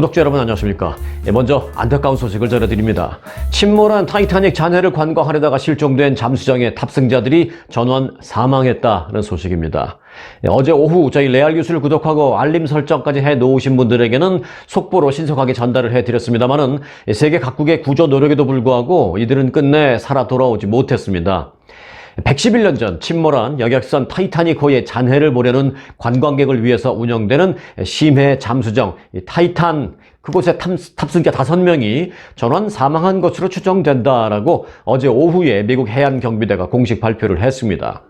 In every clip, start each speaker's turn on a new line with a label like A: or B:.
A: 구독자 여러분 안녕하십니까. 먼저 안타까운 소식을 전해드립니다. 침몰한 타이타닉 잔해를 관광하려다가 실종된 잠수정의 탑승자들이 전원 사망했다는 소식입니다. 어제 오후 저희 레알 뉴스를 구독하고 알림 설정까지 해놓으신 분들에게는 속보로 신속하게 전달을 해드렸습니다만은 세계 각국의 구조 노력에도 불구하고 이들은 끝내 살아 돌아오지 못했습니다. 111년 전 침몰한 여객선 타이타닉호의 잔해를 보려는 관광객을 위해서 운영되는 심해 잠수정 타이탄, 그곳에 탑승자 5명이 전원 사망한 것으로 추정된다라고 어제 오후에 미국 해안경비대가 공식 발표를 했습니다.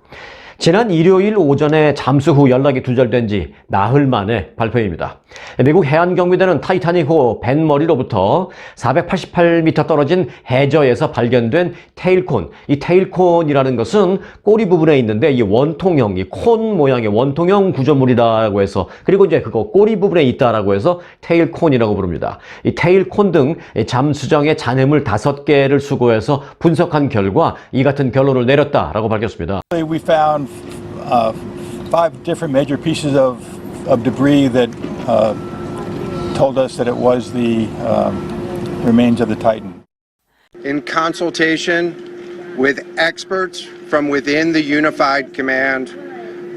A: 지난 일요일 오전에 잠수 후 연락이 두절된 지 나흘 만의 발표입니다. 미국 해안경비대는 타이타닉호 뱃머리로부터 488m 떨어진 해저에서 발견된 테일콘, 이 테일콘이라는 것은 꼬리 부분에 있는데 이 원통형, 이 콘 모양의 원통형 구조물이라고 해서, 그리고 이제 그거 꼬리 부분에 있다라고 해서 테일콘이라고 부릅니다. 이 테일콘 등 잠수정의 잔해물 5개를 수거해서 분석한 결과 이 같은 결론을 내렸다라고 밝혔습니다.
B: We found 5 different major pieces of debris that told us that it was the remains of the Titan.
C: In consultation with experts from within the Unified Command,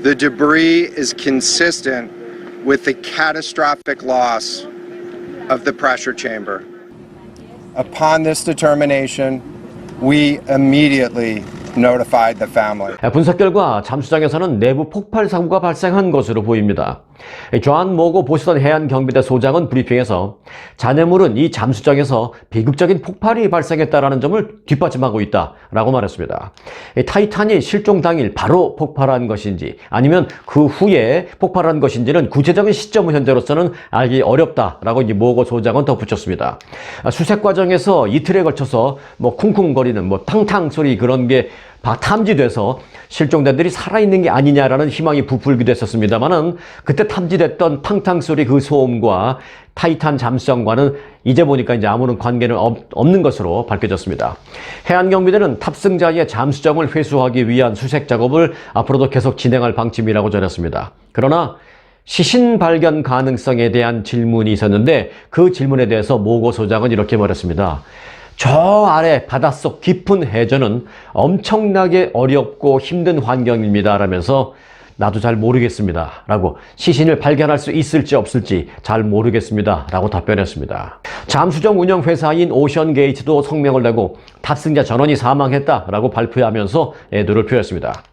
C: the debris is consistent with the catastrophic loss of the pressure chamber. Upon this determination, we immediately notified the family.
A: 분석 결과 잠수정에서는 내부 폭발 사고가 발생한 것으로 보입니다. 존 모고 보스턴 해안경비대 소장은 브리핑에서 잔해물은 이 잠수정에서 비극적인 폭발이 발생했다라는 점을 뒷받침하고 있다라고 말했습니다. 타이탄이 실종 당일 바로 폭발한 것인지 아니면 그 후에 폭발한 것인지는 구체적인 시점은 현재로서는 알기 어렵다라고 이 모고 소장은 덧붙였습니다. 수색 과정에서 이틀에 걸쳐서 쿵쿵거리는 탕탕 소리 그런 게 탐지돼서 실종자들이 살아있는 게 아니냐라는 희망이 부풀기도 했었습니다만은 그때 탐지됐던 탕탕 소리 그 소음과 타이탄 잠수정과는 이제 보니까 이제 아무런 관계는 없는 것으로 밝혀졌습니다. 해안경비대는 탑승자의 잠수정을 회수하기 위한 수색 작업을 앞으로도 계속 진행할 방침이라고 전했습니다. 그러나 시신 발견 가능성에 대한 질문이 있었는데 그 질문에 대해서 모고 소장은 이렇게 말했습니다. 저 아래 바닷속 깊은 해저는 엄청나게 어렵고 힘든 환경입니다 라면서 나도 잘 모르겠습니다 라고, 시신을 발견할 수 있을지 없을지 잘 모르겠습니다 라고 답변했습니다. 잠수정 운영 회사인 오션게이트도 성명을 내고 탑승자 전원이 사망했다 라고 발표하면서 애도를 표했습니다.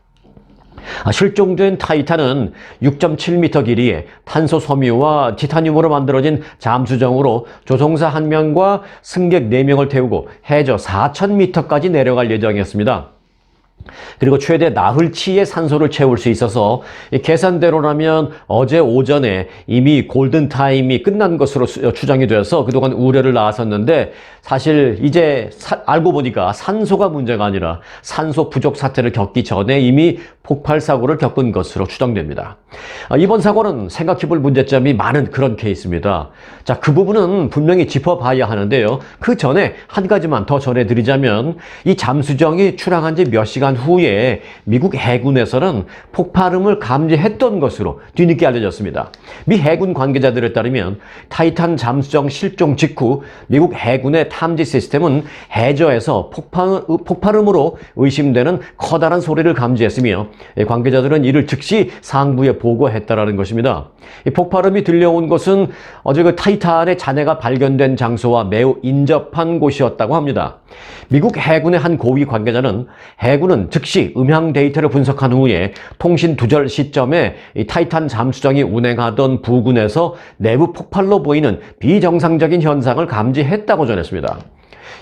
A: 실종된 타이탄은 6.7m 길이에 탄소 섬유와 티타늄으로 만들어진 잠수정으로 조종사 1명과 승객 4명을 태우고 해저 4,000m까지 내려갈 예정이었습니다. 그리고 최대 나흘치의 산소를 채울 수 있어서 계산대로라면 어제 오전에 이미 골든타임이 끝난 것으로 추정이 되어서 그동안 우려를 낳았었는데, 사실 이제 알고 보니까 산소가 문제가 아니라 산소 부족 사태를 겪기 전에 이미 폭발 사고를 겪은 것으로 추정됩니다. 이번 사고는 생각해볼 문제점이 많은 그런 케이스입니다. 자, 그 부분은 분명히 짚어봐야 하는데요. 그 전에 한 가지만 더 전해드리자면, 이 잠수정이 출항한 지 몇 시간 후에 미국 해군에서는 폭발음을 감지했던 것으로 뒤늦게 알려졌습니다. 미 해군 관계자들에 따르면 타이탄 잠수정 실종 직후 미국 해군의 탐지 시스템은 해저에서 폭발음으로 의심되는 커다란 소리를 감지했으며 관계자들은 이를 즉시 상부에 보고했다라는 것입니다. 이 폭발음이 들려온 곳은 어제 그 타이탄의 잔해가 발견된 장소와 매우 인접한 곳이었다고 합니다. 미국 해군의 한 고위 관계자는 해군은 즉시 음향 데이터를 분석한 후에 통신 두절 시점에 이 타이탄 잠수정이 운행하던 부근에서 내부 폭발로 보이는 비정상적인 현상을 감지했다고 전했습니다.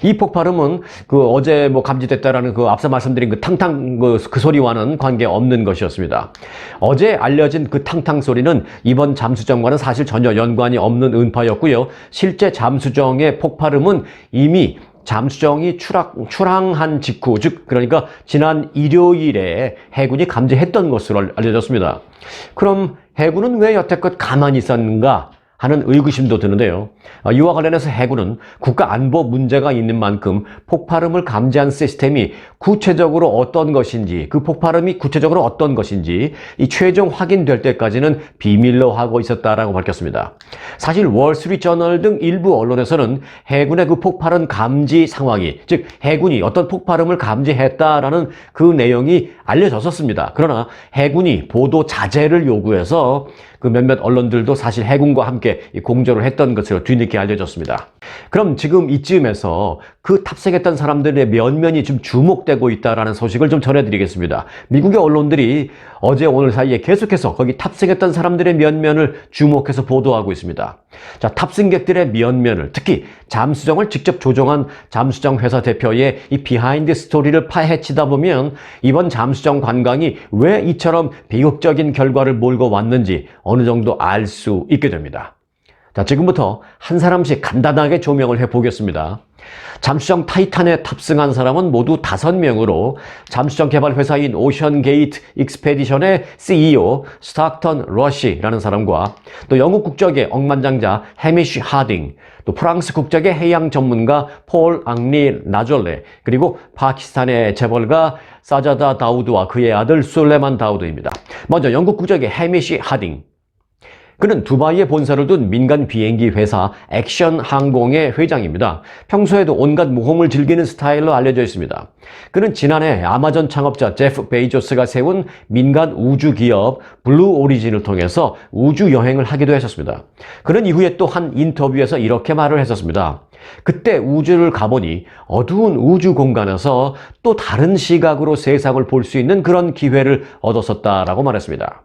A: 이 폭발음은 어제 감지됐다라는 앞서 말씀드린 탕탕 그 소리와는 관계없는 것이었습니다. 어제 알려진 탕탕 소리는 이번 잠수정과는 사실 전혀 연관이 없는 음파였고요. 실제 잠수정의 폭발음은 이미 잠수정이 출항한 직후, 즉 그러니까 지난 일요일에 해군이 감지했던 것으로 알려졌습니다. 그럼 해군은 왜 여태껏 가만히 있었는가 하는 의구심도 드는데요. 이와 관련해서 해군은 국가 안보 문제가 있는 만큼 폭발음을 감지한 시스템이 구체적으로 어떤 것인지, 그 폭발음이 구체적으로 어떤 것인지 이 최종 확인될 때까지는 비밀로 하고 있었다라고 밝혔습니다. 사실 월스트리트저널 등 일부 언론에서는 해군의 그 폭발음 감지 상황이, 즉 해군이 어떤 폭발음을 감지했다라는 그 내용이 알려졌었습니다. 그러나 해군이 보도 자제를 요구해서 그 몇몇 언론들도 사실 해군과 함께 공조를 했던 것으로 뒤늦게 알려졌습니다. 그럼 지금 이쯤에서 그 탑승했던 사람들의 면면이 좀 주목되고 있다는 소식을 좀 전해드리겠습니다. 미국의 언론들이 어제 오늘 사이에 계속해서 거기 탑승했던 사람들의 면면을 주목해서 보도하고 있습니다. 자, 탑승객들의 면면을, 특히 잠수정을 직접 조종한 잠수정 회사 대표의 이 비하인드 스토리를 파헤치다 보면 이번 잠수정 관광이 왜 이처럼 비극적인 결과를 몰고 왔는지 어느 정도 알 수 있게 됩니다. 자, 지금부터 한 사람씩 간단하게 조명을 해보겠습니다. 잠수정 타이탄에 탑승한 사람은 모두 5명으로 잠수정 개발 회사인 오션게이트 익스페디션의 CEO 스타크턴 러시라는 사람과 또 영국 국적의 억만장자 해미쉬 하딩, 또 프랑스 국적의 해양 전문가 폴 앙리 나졸레, 그리고 파키스탄의 재벌가 사자다 다우드와 그의 아들 술레만 다우드입니다. 먼저 영국 국적의 해미쉬 하딩. 그는 두바이에 본사를 둔 민간 비행기 회사 액션 항공의 회장입니다. 평소에도 온갖 모험을 즐기는 스타일로 알려져 있습니다. 그는 지난해 아마존 창업자 제프 베이조스가 세운 민간 우주 기업 블루 오리진을 통해서 우주 여행을 하기도 했었습니다. 그는 이후에 또 한 인터뷰에서 이렇게 말을 했었습니다. 그때 우주를 가보니 어두운 우주 공간에서 또 다른 시각으로 세상을 볼 수 있는 그런 기회를 얻었었다라고 말했습니다.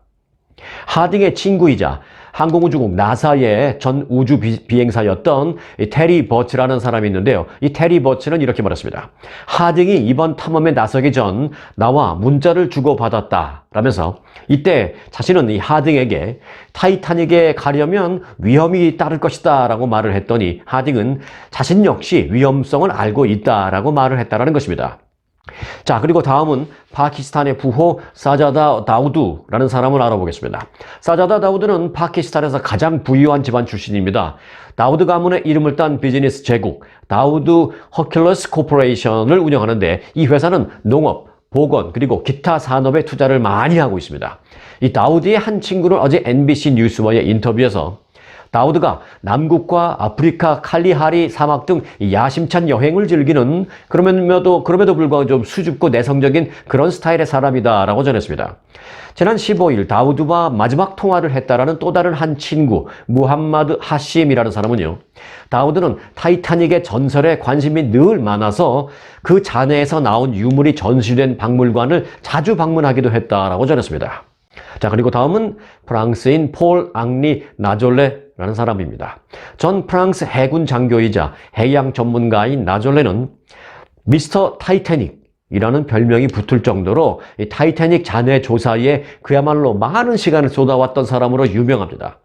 A: 하딩의 친구이자 항공우주국 나사의 전 우주 비행사였던 테리 버츠라는 사람이 있는데요. 이 테리 버츠는 이렇게 말했습니다. 하딩이 이번 탐험에 나서기 전 나와 문자를 주고받았다 라면서 이때 자신은 이 하딩에게 타이타닉에 가려면 위험이 따를 것이다 라고 말을 했더니 하딩은 자신 역시 위험성을 알고 있다 라고 말을 했다라는 것입니다. 자, 그리고 다음은 파키스탄의 부호 사자다 다우드라는 사람을 알아보겠습니다. 사자다 다우드는 파키스탄에서 가장 부유한 집안 출신입니다. 다우드 가문의 이름을 딴 비즈니스 제국 다우드 허큘러스 코퍼레이션을 운영하는데 이 회사는 농업, 보건, 그리고 기타 산업에 투자를 많이 하고 있습니다. 이 다우드의 한 친구는 어제 NBC 뉴스와의 인터뷰에서 다우드가 남극과 아프리카 칼리하리 사막 등 야심찬 여행을 즐기는 그럼에도 불구하고 좀 수줍고 내성적인 그런 스타일의 사람이다라고 전했습니다. 지난 15일 다우드와 마지막 통화를 했다라는 또 다른 한 친구 무함마드 하심이라는 사람은요. 다우드는 타이타닉의 전설에 관심이 늘 많아서 그 잔해에서 나온 유물이 전시된 박물관을 자주 방문하기도 했다라고 전했습니다. 자, 그리고 다음은 프랑스인 폴 앙리 나졸레라는 사람입니다. 전 프랑스 해군 장교이자 해양 전문가인 나졸레는 미스터 타이타닉이라는 별명이 붙을 정도로 이 타이타닉 잔해 조사에 그야말로 많은 시간을 쏟아왔던 사람으로 유명합니다.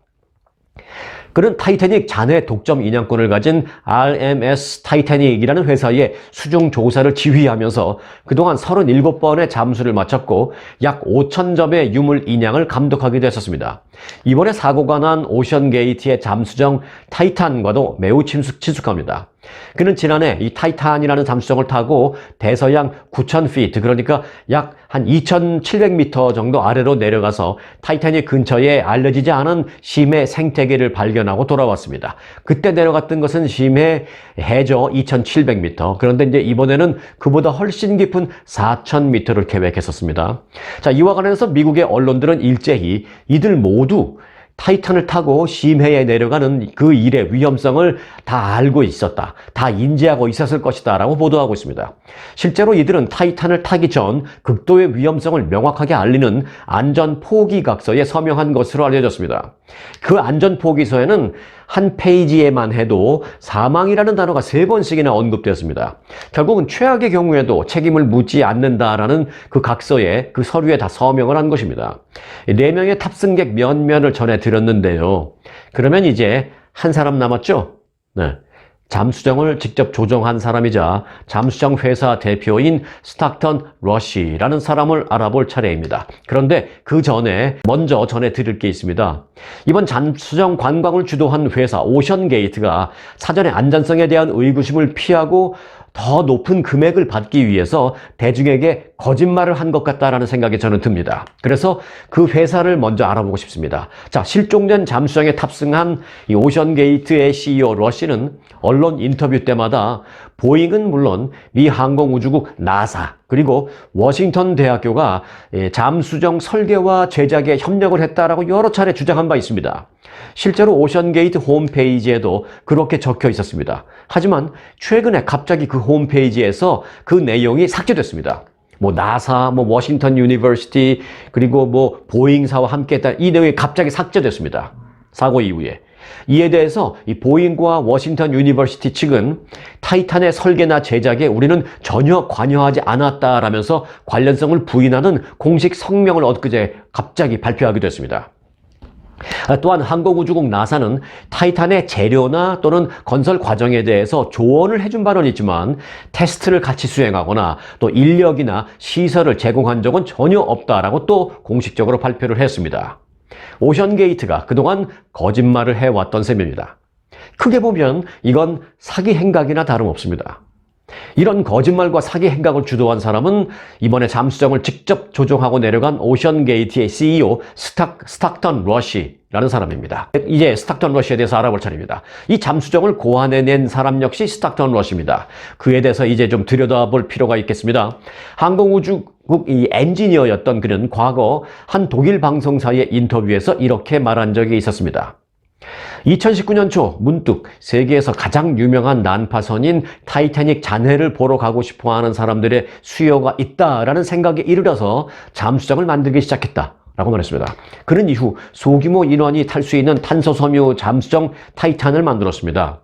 A: 그는 타이타닉 잔해 독점 인양권을 가진 RMS 타이타닉이라는 회사의 수중 조사를 지휘하면서 그동안 37번의 잠수를 마쳤고 약 5,000점의 유물 인양을 감독하기도 했었습니다. 이번에 사고가 난 오션게이트의 잠수정 타이탄과도 매우 친숙합니다. 그는 지난해 이 타이탄이라는 잠수정을 타고 대서양 9,000피트, 그러니까 약 한 2,700m 정도 아래로 내려가서 타이타닉 근처에 알려지지 않은 심해 생태계를 발견하고 돌아왔습니다. 그때 내려갔던 것은 심해 해저 2,700m. 그런데 이제 이번에는 그보다 훨씬 깊은 4,000m를 계획했었습니다. 자, 이와 관련해서 미국의 언론들은 일제히 이들 모두 타이탄을 타고 심해에 내려가는 그 일의 위험성을 다 알고 있었다, 다 인지하고 있었을 것이다 라고 보도하고 있습니다. 실제로 이들은 타이탄을 타기 전 극도의 위험성을 명확하게 알리는 안전포기각서에 서명한 것으로 알려졌습니다. 그 안전포기서에는 한 페이지에만 해도 사망이라는 단어가 3번씩이나 언급되었습니다. 결국은 최악의 경우에도 책임을 묻지 않는다라는 그 각서에, 그 서류에 다 서명을 한 것입니다. 4명의 탑승객 면면을 전해드렸는데요. 그러면 이제 한 사람 남았죠? 네. 잠수정을 직접 조종한 사람이자 잠수정 회사 대표인 스탁턴 러시라는 사람을 알아볼 차례입니다. 그런데 그 전에 먼저 전해드릴 게 있습니다. 이번 잠수정 관광을 주도한 회사 오션게이트가 사전에 안전성에 대한 의구심을 피하고 더 높은 금액을 받기 위해서 대중에게 거짓말을 한 것 같다라는 생각이 저는 듭니다. 그래서 그 회사를 먼저 알아보고 싶습니다. 자, 실종된 잠수정에 탑승한 이 오션게이트의 CEO 러시는 언론 인터뷰 때마다 보잉은 물론 미 항공우주국 나사 그리고 워싱턴 대학교가 잠수정 설계와 제작에 협력을 했다라고 여러 차례 주장한 바 있습니다. 실제로 오션게이트 홈페이지에도 그렇게 적혀 있었습니다. 하지만 최근에 갑자기 그 홈페이지에서 그 내용이 삭제됐습니다. 나사, 워싱턴 유니버시티, 그리고 보잉사와 함께 했다. 이 내용이 갑자기 삭제됐습니다. 사고 이후에. 이에 대해서 이 보잉과 워싱턴 유니버시티 측은 타이탄의 설계나 제작에 우리는 전혀 관여하지 않았다라면서 관련성을 부인하는 공식 성명을 엊그제 갑자기 발표하기도 했습니다. 또한 항공우주국 나사는 타이탄의 재료나 또는 건설 과정에 대해서 조언을 해준 바는 있지만 테스트를 같이 수행하거나 또 인력이나 시설을 제공한 적은 전혀 없다라고 또 공식적으로 발표를 했습니다. 오션게이트가 그동안 거짓말을 해왔던 셈입니다. 크게 보면 이건 사기 행각이나 다름없습니다. 이런 거짓말과 사기 행각을 주도한 사람은 이번에 잠수정을 직접 조종하고 내려간 오션게이트의 CEO 스탁턴 러시라는 사람입니다. 이제 스탁턴 러시에 대해서 알아볼 차례입니다. 이 잠수정을 고안해낸 사람 역시 스탁턴 러시입니다. 그에 대해서 이제 좀 들여다볼 필요가 있겠습니다. 항공우주국 이 엔지니어였던 그는 과거 한 독일 방송사의 인터뷰에서 이렇게 말한 적이 있었습니다. 2019년 초 문득 세계에서 가장 유명한 난파선인 타이타닉 잔해를 보러 가고 싶어하는 사람들의 수요가 있다라는 생각에 이르러서 잠수정을 만들기 시작했다라고 말했습니다. 그는 이후 소규모 인원이 탈 수 있는 탄소섬유 잠수정 타이탄을 만들었습니다.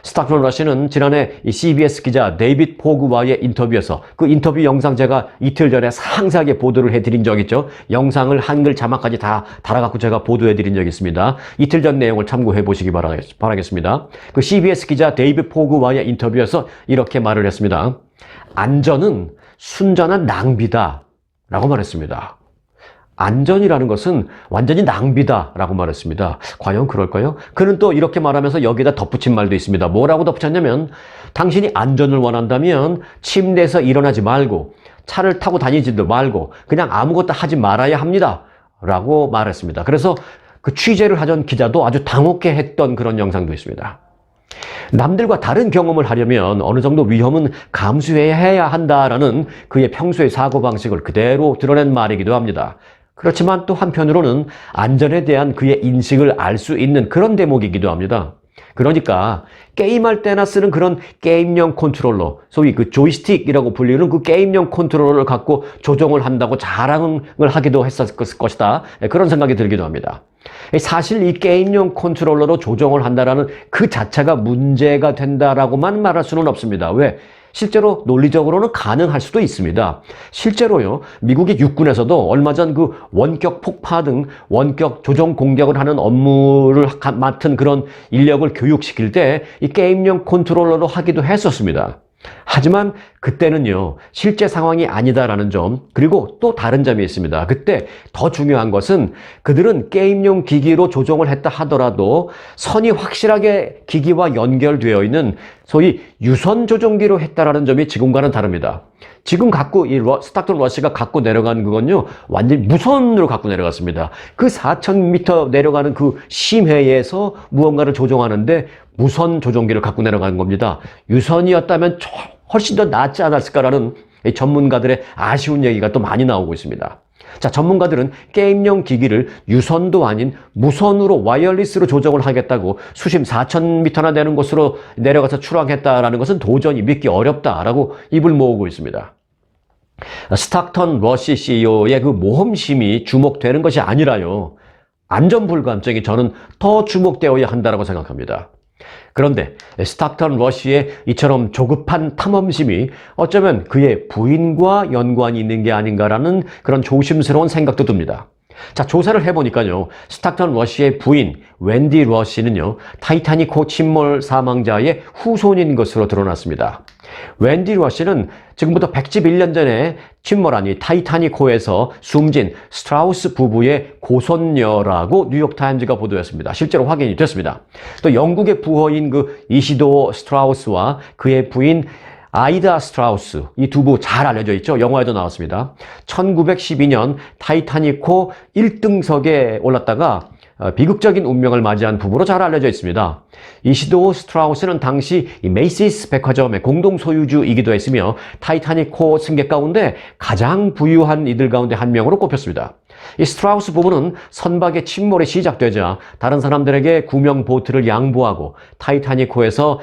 A: 스탁턴 러시는 지난해 CBS 기자 데이빗 포그와의 인터뷰에서 그 인터뷰 영상 제가 이틀 전에 상세하게 보도를 해드린 적 있죠. 영상을 한글 자막까지 다 달아갖고 제가 보도해드린 적이 있습니다. 이틀 전 내용을 참고해 보시기 바라겠습니다. 그 CBS 기자 데이빗 포그와의 인터뷰에서 이렇게 말을 했습니다. 안전은 순전한 낭비다 라고 말했습니다. 안전이라는 것은 완전히 낭비다라고 말했습니다. 과연 그럴까요? 그는 또 이렇게 말하면서 여기다 덧붙인 말도 있습니다. 뭐라고 덧붙였냐면 당신이 안전을 원한다면 침대에서 일어나지 말고 차를 타고 다니지도 말고 그냥 아무것도 하지 말아야 합니다. 라고 말했습니다. 그래서 그 취재를 하던 기자도 아주 당혹해했던 그런 영상도 있습니다. 남들과 다른 경험을 하려면 어느 정도 위험은 감수해야 한다라는 그의 평소의 사고방식을 그대로 드러낸 말이기도 합니다. 그렇지만 또 한편으로는 안전에 대한 그의 인식을 알 수 있는 그런 대목이기도 합니다. 그러니까 게임할 때나 쓰는 그런 게임용 컨트롤러, 소위 그 조이스틱이라고 불리는 그 게임용 컨트롤러를 갖고 조종을 한다고 자랑을 하기도 했었을 것이다. 그런 생각이 들기도 합니다. 사실 이 게임용 컨트롤러로 조종을 한다라는 그 자체가 문제가 된다라고만 말할 수는 없습니다. 왜? 실제로 논리적으로는 가능할 수도 있습니다. 실제로요, 미국의 육군에서도 얼마 전 그 원격 폭파 등 원격 조종 공격을 하는 업무를 맡은 그런 인력을 교육시킬 때 이 게임용 컨트롤러로 하기도 했었습니다. 하지만 그때는요, 실제 상황이 아니다라는 점, 그리고 또 다른 점이 있습니다. 그때 더 중요한 것은 그들은 게임용 기기로 조종을 했다 하더라도 선이 확실하게 기기와 연결되어 있는 소위 유선 조종기로 했다라는 점이 지금과는 다릅니다. 지금 스탁턴 러시가 갖고 내려간 그건요, 완전히 무선으로 갖고 내려갔습니다. 그 4,000m 내려가는 그 심해에서 무언가를 조종하는데 무선 조종기를 갖고 내려가는 겁니다. 유선이었다면 훨씬 더 낫지 않았을까라는 전문가들의 아쉬운 얘기가 또 많이 나오고 있습니다. 자, 전문가들은 게임용 기기를 유선도 아닌 무선으로 와이어리스로 조정을 하겠다고 수심 4,000m나 되는 곳으로 내려가서 출항했다라는 것은 도저히 믿기 어렵다라고 입을 모으고 있습니다. 스탁턴 러시 CEO의 그 모험심이 주목되는 것이 아니라요, 안전불감증이 저는 더 주목되어야 한다고 생각합니다. 그런데 스탁턴 러시의 이처럼 조급한 탐험심이 어쩌면 그의 부인과 연관이 있는 게 아닌가라는 그런 조심스러운 생각도 듭니다. 자, 조사를 해보니까요, 스탁턴 러시의 부인 웬디 러시는요, 타이타닉호 침몰 사망자의 후손인 것으로 드러났습니다. 웬디 러시는 지금부터 111년 전에 침몰한 이 타이타닉호에서 숨진 스트라우스 부부의 고손녀라고 뉴욕타임즈가 보도했습니다. 실제로 확인이 됐습니다. 또 영국의 부호인 그 이시도 스트라우스와 그의 부인 아이다 스트라우스, 이 두 부 잘 알려져 있죠. 영화에도 나왔습니다. 1912년 타이타닉호 1등석에 올랐다가 비극적인 운명을 맞이한 부부로 잘 알려져 있습니다. 이시도 스트라우스는 당시 이 메이시스 백화점의 공동 소유주이기도 했으며 타이타닉호 승객 가운데 가장 부유한 이들 가운데 한 명으로 꼽혔습니다. 이 스트라우스 부부는 선박의 침몰이 시작되자 다른 사람들에게 구명 보트를 양보하고 타이타닉호에서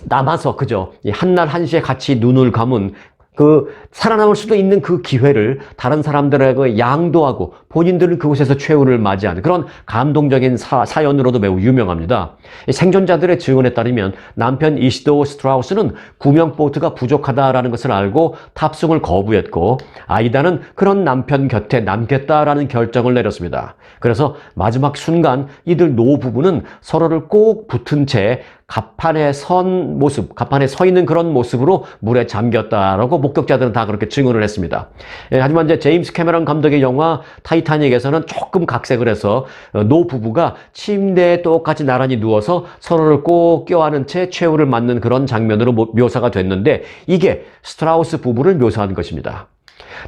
A: 남아서 그저 한날 한시에 같이 눈을 감은 그 살아남을 수도 있는 그 기회를 다른 사람들에게 양도하고 본인들은 그곳에서 최후를 맞이하는 그런 감동적인 사연으로도 매우 유명합니다. 생존자들의 증언에 따르면 남편 이시도 스트라우스는 구명보트가 부족하다라는 것을 알고 탑승을 거부했고 아이다는 그런 남편 곁에 남겠다라는 결정을 내렸습니다. 그래서 마지막 순간 이들 노부부는 서로를 꼭 붙은 채 갑판에 서 있는 그런 모습으로 물에 잠겼다라고 목격자들은 다 그렇게 증언을 했습니다. 하지만 이제 제임스 캐머런 감독의 영화 타이타닉에서는 조금 각색을 해서 노 부부가 침대에 똑같이 나란히 누워서 서로를 꼭 껴안은 채 최후를 맞는 그런 장면으로 묘사가 됐는데 이게 스트라우스 부부를 묘사한 것입니다.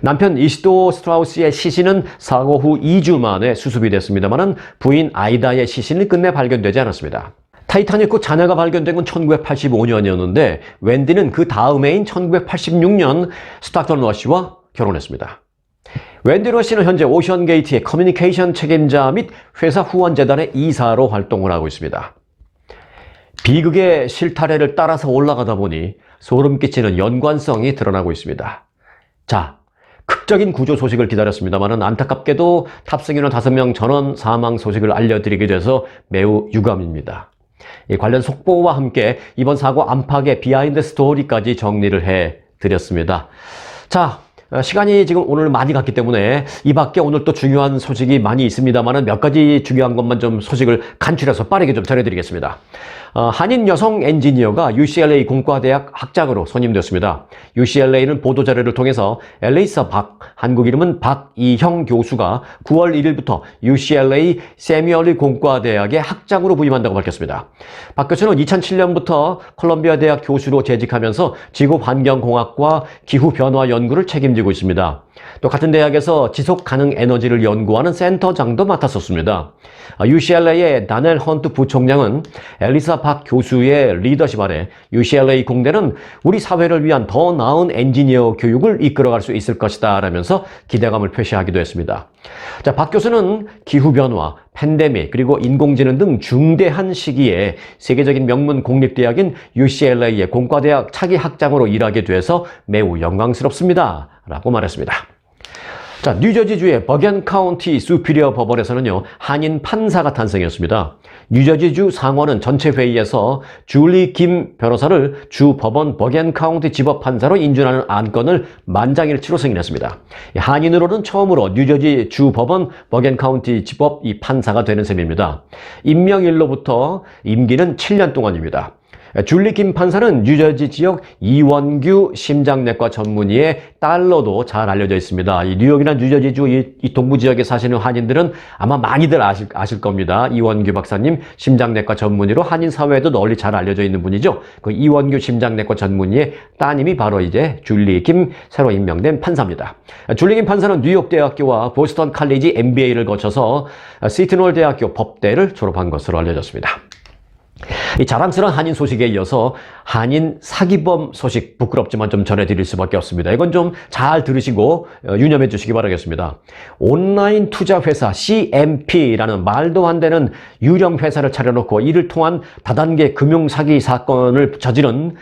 A: 남편 이시도 스트라우스의 시신은 사고 후 2주 만에 수습이 됐습니다만 부인 아이다의 시신은 끝내 발견되지 않았습니다. 타이타닉호 잔해가 발견된 건 1985년이었는데 웬디는 그 다음해인 1986년 스탁턴 러시와 결혼했습니다. 웬디 러시는 현재 오션게이트의 커뮤니케이션 책임자 및 회사 후원재단의 이사로 활동을 하고 있습니다. 비극의 실타래를 따라서 올라가다 보니 소름 끼치는 연관성이 드러나고 있습니다. 자, 극적인 구조 소식을 기다렸습니다만 안타깝게도 탑승인원 5명 전원 사망 소식을 알려드리게 돼서 매우 유감입니다. 이 관련 속보와 함께 이번 사고 안팎의 비하인드 스토리까지 정리를 해드렸습니다. 자, 시간이 지금 오늘 많이 갔기 때문에 이 밖에 오늘 또 중요한 소식이 많이 있습니다만 몇 가지 중요한 것만 좀 소식을 간추려서 빠르게 좀 전해드리겠습니다. 한인 여성 엔지니어가 UCLA 공과대학 학장으로 선임되었습니다. UCLA는 보도자료를 통해서 엘리사 박, 한국 이름은 박이형 교수가 9월 1일부터 UCLA 세미얼리 공과대학의 학장으로 부임한다고 밝혔습니다. 박 교수는 2007년부터 컬럼비아 대학 교수로 재직하면서 지구환경공학과 기후변화 연구를 책임지고 있습니다. 또 같은 대학에서 지속가능 에너지를 연구하는 센터장도 맡았었습니다. UCLA의 다넬 헌트 부총장은 엘리사 박 교수의 리더십 아래 UCLA 공대는 우리 사회를 위한 더 나은 엔지니어 교육을 이끌어갈 수 있을 것이다 라면서 기대감을 표시하기도 했습니다. 자, 박 교수는 기후변화, 팬데믹, 그리고 인공지능 등 중대한 시기에 세계적인 명문 공립대학인 UCLA의 공과대학 차기 학장으로 일하게 돼서 매우 영광스럽습니다 라고 말했습니다. 자, 뉴저지주의 버겐 카운티 수피리어 법원에서는요, 한인 판사가 탄생했습니다. 뉴저지주 상원은 전체 회의에서 줄리 김 변호사를 주 법원 버겐 카운티 지법 판사로 인준하는 안건을 만장일치로 승인했습니다. 한인으로는 처음으로 뉴저지 주 법원 버겐 카운티 지법 이 판사가 되는 셈입니다. 임명일로부터 임기는 7년 동안입니다. 줄리 김 판사는 뉴저지 지역 이원규 심장내과 전문의의 딸로도 잘 알려져 있습니다. 이 뉴욕이나 뉴저지주 이 동부 지역에 사시는 한인들은 아마 많이들 아실 겁니다. 이원규 박사님 심장내과 전문의로 한인 사회에도 널리 잘 알려져 있는 분이죠. 그 이원규 심장내과 전문의의 따님이 바로 이제 줄리 김 새로 임명된 판사입니다. 줄리 김 판사는 뉴욕대학교와 보스턴 칼리지 MBA를 거쳐서 시트놀 대학교 법대를 졸업한 것으로 알려졌습니다. 이 자랑스러운 한인 소식에 이어서 한인 사기범 소식 부끄럽지만 좀 전해드릴 수밖에 없습니다. 이건 좀 잘 들으시고 유념해 주시기 바라겠습니다. 온라인 투자 회사 CMP라는 말도 안 되는 유령 회사를 차려놓고 이를 통한 다단계 금융 사기 사건을 저지른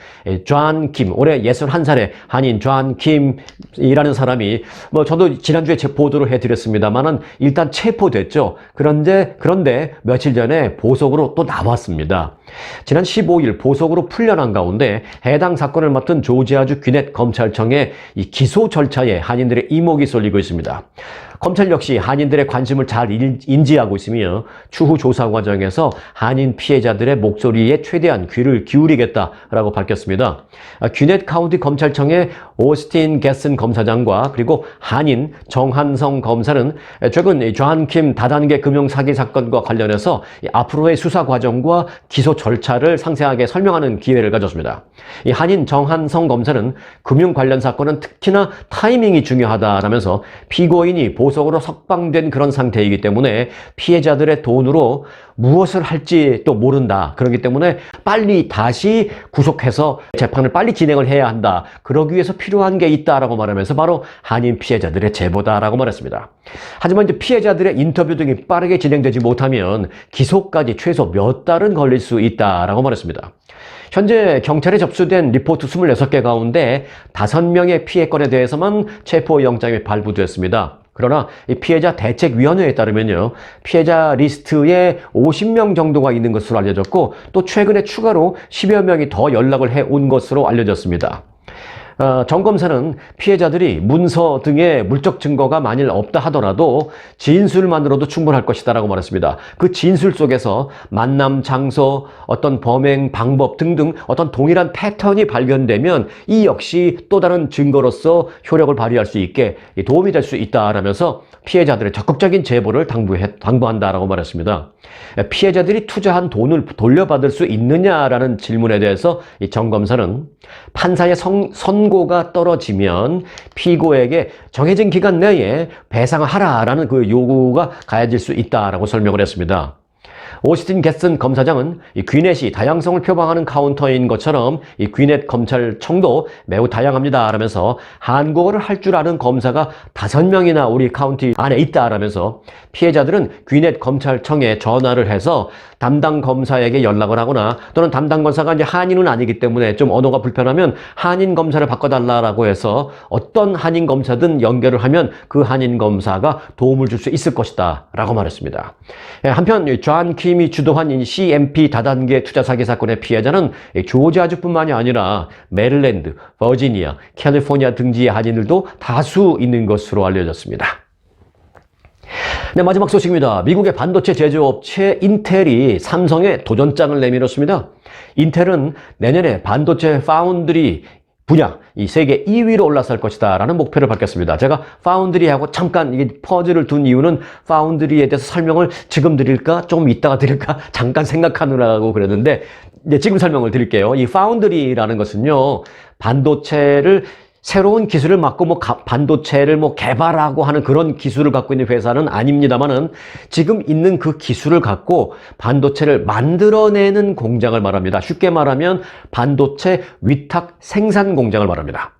A: 존 킴, 올해 61살의 한인 존 킴이라는 사람이 저도 지난주에 보도를 해드렸습니다만은 일단 체포됐죠. 그런데 며칠 전에 보석으로 또 나왔습니다. 지난 15일 보석으로 풀려난 가운데 해당 사건을 맡은 조지아주 귀넷 검찰청의 이 기소 절차에 한인들의 이목이 쏠리고 있습니다. 검찰 역시 한인들의 관심을 잘 인지하고 있으며 추후 조사 과정에서 한인 피해자들의 목소리에 최대한 귀를 기울이겠다라고 밝혔습니다. 귀넷 카운티 검찰청의 오스틴 게슨 검사장과 그리고 한인 정한성 검사는 최근 존킴 다단계 금융 사기 사건과 관련해서 앞으로의 수사 과정과 기소 절차를 상세하게 설명하는 기회를 가졌습니다. 이 한인 정한성 검사는 금융 관련 사건은 특히나 타이밍이 중요하다라면서 피고인이 보석으로 석방된 그런 상태이기 때문에 피해자들의 돈으로 무엇을 할지 또 모른다. 그렇기 때문에 빨리 다시 구속해서 재판을 빨리 진행을 해야 한다. 그러기 위해서 필요한 게 있다라고 말하면서 바로 한인 피해자들의 제보다라고 말했습니다. 하지만 이제 피해자들의 인터뷰 등이 빠르게 진행되지 못하면 기소까지 최소 몇 달은 걸릴 수 있다라고 말했습니다. 현재 경찰에 접수된 리포트 26개 가운데 5명의 피해건에 대해서만 체포영장이 발부됐습니다. 그러나 이 피해자 대책위원회에 따르면요, 피해자 리스트에 50명 정도가 있는 것으로 알려졌고 또 최근에 추가로 10여 명이 더 연락을 해온 것으로 알려졌습니다. 정 검사는 피해자들이 문서 등의 물적 증거가 만일 없다 하더라도 진술만으로도 충분할 것이다라고 말했습니다. 그 진술 속에서 만남 장소, 어떤 범행 방법 등등 어떤 동일한 패턴이 발견되면 이 역시 또 다른 증거로서 효력을 발휘할 수 있게 도움이 될 수 있다라면서 피해자들의 적극적인 제보를 당부한다라고 말했습니다. 피해자들이 투자한 돈을 돌려받을 수 있느냐라는 질문에 대해서 이 정 검사는 판사의 선고가 떨어지면 피고에게 정해진 기간 내에 배상을 하라라는 그 요구가 가해질 수 있다라고 설명을 했습니다. 오스틴 게슨 검사장은 이 귀넷이 다양성을 표방하는 카운터인 것처럼 이 귀넷 검찰청도 매우 다양합니다라면서 한국어를 할 줄 아는 검사가 5명이나 우리 카운티 안에 있다라면서 피해자들은 귀넷 검찰청에 전화를 해서 담당 검사에게 연락을 하거나 또는 담당 검사가 이제 한인은 아니기 때문에 좀 언어가 불편하면 한인 검사를 바꿔달라고 해서 어떤 한인 검사든 연결을 하면 그 한인 검사가 도움을 줄 수 있을 것이다 라고 말했습니다. 한편 존 킴이 주도한 이 CMP 다단계 투자 사기 사건의 피해자는 조지아주뿐만이 아니라 메릴랜드, 버지니아, 캘리포니아 등지의 한인들도 다수 있는 것으로 알려졌습니다. 네, 마지막 소식입니다. 미국의 반도체 제조업체 인텔이 삼성에 도전장을 내밀었습니다. 인텔은 내년에 반도체 파운드리 분야, 이 세계 2위로 올라설 것이다 라는 목표를 밝혔습니다. 제가 파운드리하고 잠깐 이 퍼즐을 둔 이유는 파운드리에 대해서 설명을 지금 드릴까? 좀 이따가 드릴까? 잠깐 생각하느라고 그랬는데 이제 지금 설명을 드릴게요. 이 파운드리라는 것은요, 반도체를 새로운 기술을 맡고 반도체를 개발하고 하는 그런 기술을 갖고 있는 회사는 아닙니다만은 지금 있는 그 기술을 갖고 반도체를 만들어내는 공장을 말합니다. 쉽게 말하면 반도체 위탁 생산 공장을 말합니다.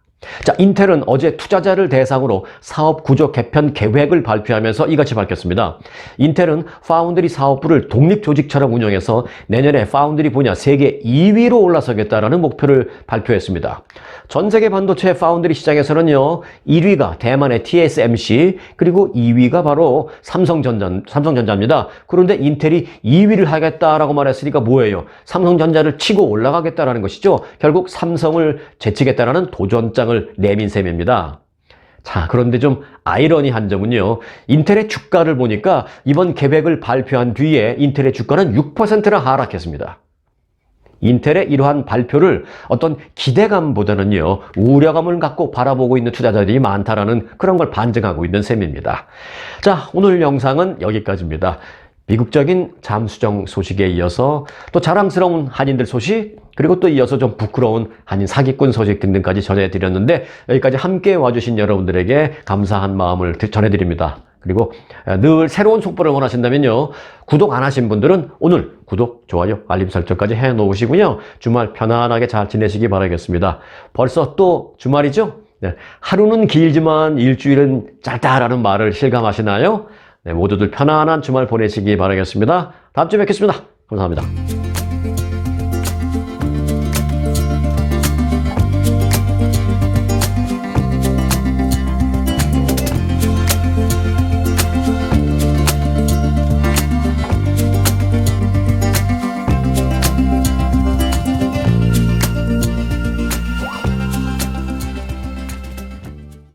A: 자, 인텔은 어제 투자자를 대상으로 사업 구조 개편 계획을 발표하면서 이같이 밝혔습니다. 인텔은 파운드리 사업부를 독립조직처럼 운영해서 내년에 파운드리 분야 세계 2위로 올라서겠다라는 목표를 발표했습니다. 전 세계 반도체 파운드리 시장에서는요, 1위가 대만의 TSMC, 그리고 2위가 바로 삼성전자입니다. 그런데 인텔이 2위를 하겠다라고 말했으니까 뭐예요? 삼성전자를 치고 올라가겠다라는 것이죠. 결국 삼성을 제치겠다라는 도전장을 내민 셈입니다. 자, 그런데 좀 아이러니한 점은요, 인텔의 주가를 보니까 이번 계획을 발표한 뒤에 인텔의 주가는 6%나 하락했습니다. 인텔의 이러한 발표를 어떤 기대감보다는요, 우려감을 갖고 바라보고 있는 투자자들이 많다라는 그런 걸 반증하고 있는 셈입니다. 자, 오늘 영상은 여기까지입니다. 미국적인 잠수정 소식에 이어서 또 자랑스러운 한인들 소식, 그리고 또 이어서 좀 부끄러운 한인 사기꾼 소식 등등까지 전해드렸는데, 여기까지 함께 와주신 여러분들에게 감사한 마음을 전해드립니다. 그리고 늘 새로운 속보를 원하신다면요, 구독 안 하신 분들은 오늘 구독, 좋아요, 알림 설정까지 해놓으시고요, 주말 편안하게 잘 지내시기 바라겠습니다. 벌써 또 주말이죠? 네, 하루는 길지만 일주일은 짧다라는 말을 실감하시나요? 네, 모두들 편안한 주말 보내시기 바라겠습니다. 다음 주에 뵙겠습니다. 감사합니다.